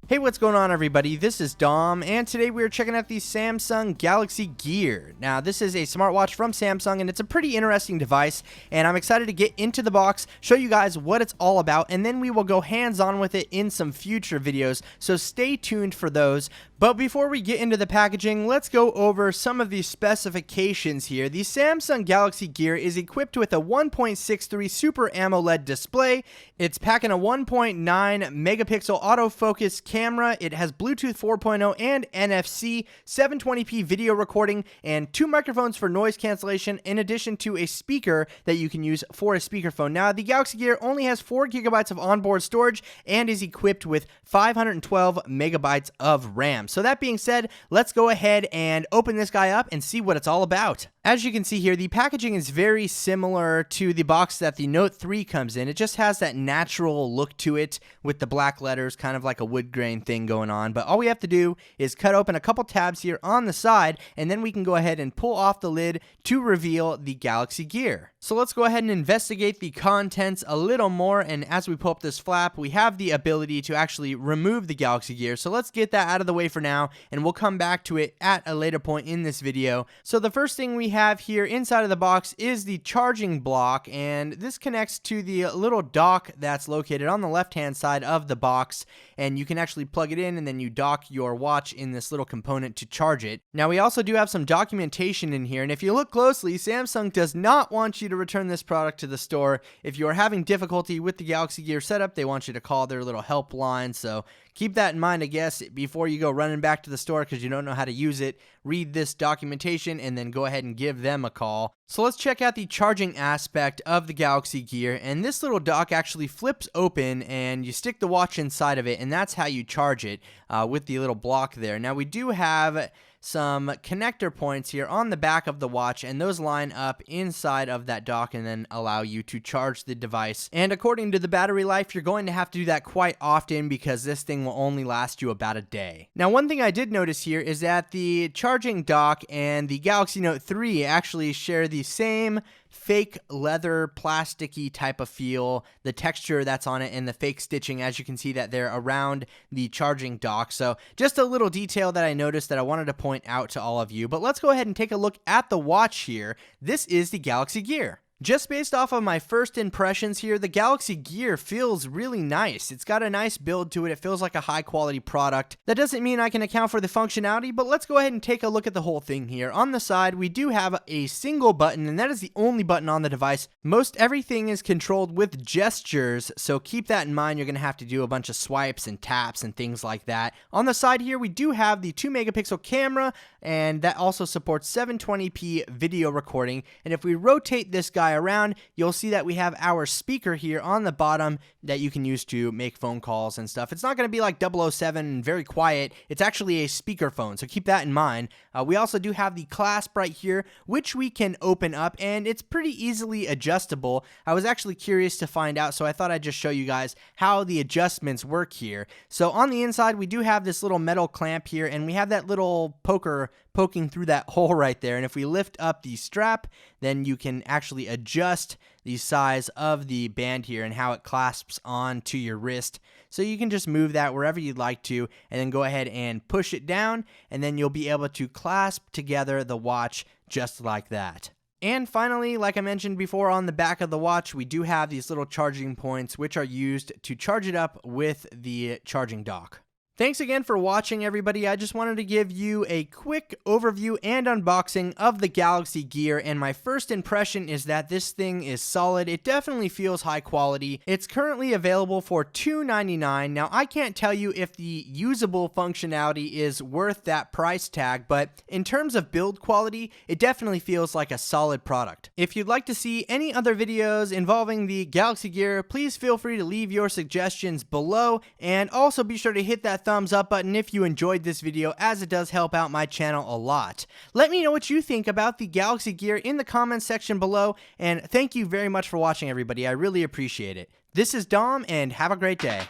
Hey, what's going on, everybody? This is Dom, and today we're checking out the Samsung Galaxy Gear. Now, this is a smartwatch from Samsung, and it's a pretty interesting device, and I'm excited to get into the box, show you guys what it's all about, and then we will go hands-on with it in some future videos, so stay tuned for those. But before we get into the packaging, let's go over some of the specifications here. The Samsung Galaxy Gear is equipped with a 1.63 Super AMOLED display. It's packing a 1.9 megapixel autofocus camera. It has Bluetooth 4.0 and NFC, 720p video recording, and 2 microphones for noise cancellation, in addition to a speaker that you can use for a speakerphone. Now, the Galaxy Gear only has 4 gigabytes of onboard storage and is equipped with 512 megabytes of RAM. So that being said, let's go ahead and open this guy up and see what it's all about. As you can see here, the packaging is very similar to the box that the Note 3 comes in. It just has that natural look to it with the black letters, kind of like a wood grain thing going on. But all we have to do is cut open a couple tabs here on the side, and then we can go ahead and pull off the lid to reveal the Galaxy Gear. So let's go ahead and investigate the contents a little more, and as we pull up this flap, we have the ability to actually remove the Galaxy Gear. So let's get that out of the way for now, and we'll come back to it at a later point in this video. So the first thing we have here inside of the box is the charging block, and this connects to the little dock that's located on the left-hand side of the box, and you can actually plug it in, and then you dock your watch in this little component to charge it. Now, we also do have some documentation in here, and if you look closely, Samsung does not want you to return this product to the store. If you are having difficulty with the Galaxy Gear setup, they want you to call their little helpline, so keep that in mind, I guess, before you go running back to the store because you don't know how to use it. Read this documentation and then go ahead and give them a call. So let's check out the charging aspect of the Galaxy Gear, and this little dock actually flips open and you stick the watch inside of it, and that's how you charge it with the little block there. Now, we do have some connector points here on the back of the watch, and those line up inside of that dock and then allow you to charge the device. And according to the battery life, you're going to have to do that quite often because this thing will only last you about a day. Now, one thing I did notice here is that the charging dock and the Galaxy Note 3 actually share the same fake leather plasticky type of feel, the texture that's on it, and the fake stitching, as you can see that they're around the charging dock. So just a little detail that I noticed that I wanted to point out to all of you. But let's go ahead and take a look at the watch here. This is the Galaxy Gear. Just based off of my first impressions here, the Galaxy Gear feels really nice. It's got a nice build to it. It feels like a high quality product. That doesn't mean I can account for the functionality, but let's go ahead and take a look at the whole thing here. On the side, we do have a single button, and that is the only button on the device. Most everything is controlled with gestures, so keep that in mind. You're going to have to do a bunch of swipes and taps and things like that. On the side here, we do have the 2 megapixel camera, and that also supports 720p video recording. And if we rotate this guy around, you'll see that we have our speaker here on the bottom that you can use to make phone calls and stuff. It's not going to be like 007 and very quiet. It's actually a speakerphone, so keep that in mind. We also do have the clasp right here, which we can open up, and it's pretty easily adjustable. I was actually curious to find out, so I thought I'd just show you guys how the adjustments work here. So on the inside, we do have this little metal clamp here, and we have that little poker poking through that hole right there. And if we lift up the strap, then you can actually adjust the size of the band here and how it clasps onto your wrist. So you can just move that wherever you'd like to, and then go ahead and push it down, and then you'll be able to clasp together the watch just like that. And finally, like I mentioned before, on the back of the watch, we do have these little charging points which are used to charge it up with the charging dock. Thanks again for watching, everybody. I just wanted to give you a quick overview and unboxing of the Galaxy Gear, and my first impression is that this thing is solid. It definitely feels high quality. It's currently available for $299. Now, I can't tell you if the usable functionality is worth that price tag, but in terms of build quality, it definitely feels like a solid product. If you'd like to see any other videos involving the Galaxy Gear, please feel free to leave your suggestions below, and also be sure to hit that thumbs up button if you enjoyed this video, as it does help out my channel a lot. Let me know what you think about the Galaxy Gear in the comments section below, and thank you very much for watching, everybody. I really appreciate it. This is Dom, and have a great day.